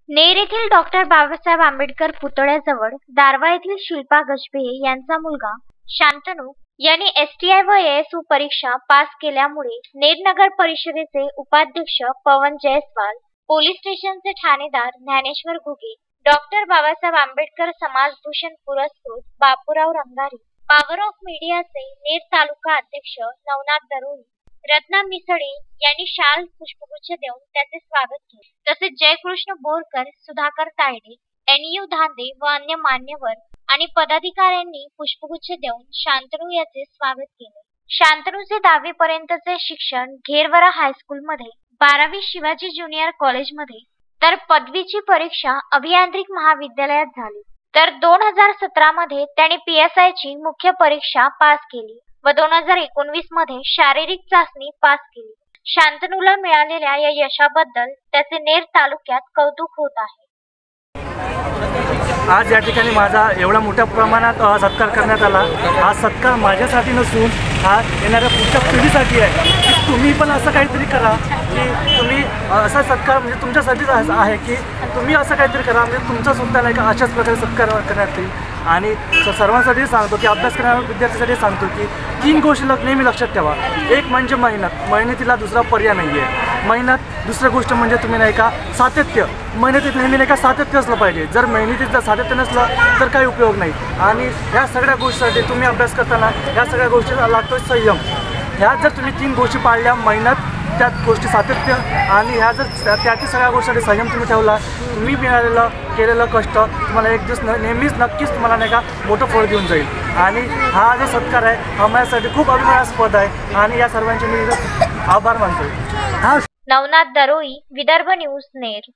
नेर येथील डॉक्टर बाबासाहेब आंबेडकर पुतळ्याजवळ दारव्हा येथील शिल्पा गजबे यांचा मुलगा शांतनू यांनी एसटीआय व एएसयू परीक्षा पास केल्यामुळे नेर नगर परिषदेचे उपाध्यक्ष पवन जयस्वाल, पोलीस स्टेशनचे ठाणेदार ज्ञानेश्वर घुगे, डॉक्टर बाबासाहेब आंबेडकर समाजभूषण पुरस्कृत बापूराव रंगारी, पॉवर ऑफ मीडियाचे नेर तालुका अध्यक्ष नवनाथ दरोई, रत्ना मिसळे यांनी शाल पुष्पगुच्छ देऊन त्याचे स्वागत केले। तसेच जयकृष्ण बोरकर, सुधाकर तायडे, एनयू धांदे व अन्य मान्यवर आणि पदाधिकाऱ्यांनी पुष्पगुच्छ देऊन शांतनू याचे स्वागत केले। शांतनूचे 10वी पर्यंतचे शिक्षण घेरवरा हायस्कूलमध्ये, 12वी शिवाजी ज्युनियर कॉलेजमध्ये, तर पदवीची परीक्षा अभियांत्रिक महाविद्यालयात झाली। तर 2017 मध्ये त्याने PSI ची मुख्य परीक्षा पास केली व 2019 मध्ये शारीरिक चाचणी पास केली। शांतनूला मिळालेल्या या यशाबद्दल त्याचे नेर तालुक्यात कौतुक होत आहे। आज या ठिकाणी माझा एवढा मोठ्या प्रमाणात सत्कार करण्यात आला। हा सत्कार माझ्यासाठी नसून हा येणाऱ्या पुढच्या पिढीसाठी आहे की तुम्ही पण असं काहीतरी करा, की तुम्ही असा सत्कार म्हणजे तुमच्यासाठीच आहे की तुम्ही असं काहीतरी करा, म्हणजे तुमचा सुद्धा नाही का अशाच प्रकारे सत्कार करण्यात येईल। आणि सर्वांसाठी सांगतो की अभ्यास करणाऱ्या विद्यार्थ्यांसाठी सांगतो की 3 गोष्टी नेहमी लक्षात ठेवा। एक म्हणजे मेहनतीला दुसरा पर्याय नाही आहे। मेहनत, दुसरी गोष्ट म्हणजे तुम्ही नाही का सातत्य, मेहनतीत नेहमी नाही का सातत्य असलं पाहिजे। जर मेहनतीत जर सातत्य नसलं तर काही उपयोग नाही। आणि ह्या सगळ्या गोष्टीसाठी तुम्ही अभ्यास करताना ह्या सगळ्या गोष्टीला लागतो संयम। ह्या जर तुम्ही 3 गोष्टी पाळल्या, मेहनत, त्यात गोष्टी सातत्य आणि ह्या जर त्याची सगळ्या गोष्टीसाठी संयम तुम्ही ठेवला, तुम्ही केलेलं कष्ट तुम्हाला एक दिवस नेहमीच नक्कीच तुम्हाला नाही का मोठं फळ देऊन जाईल। आणि हा जो सत्कार आहे हा माझ्यासाठी खूप अभिमानास्पद आहे आणि या सर्वांचे मी आभार मानतो। नवनाथ दरोई, विदर्भ न्यूज, नेर।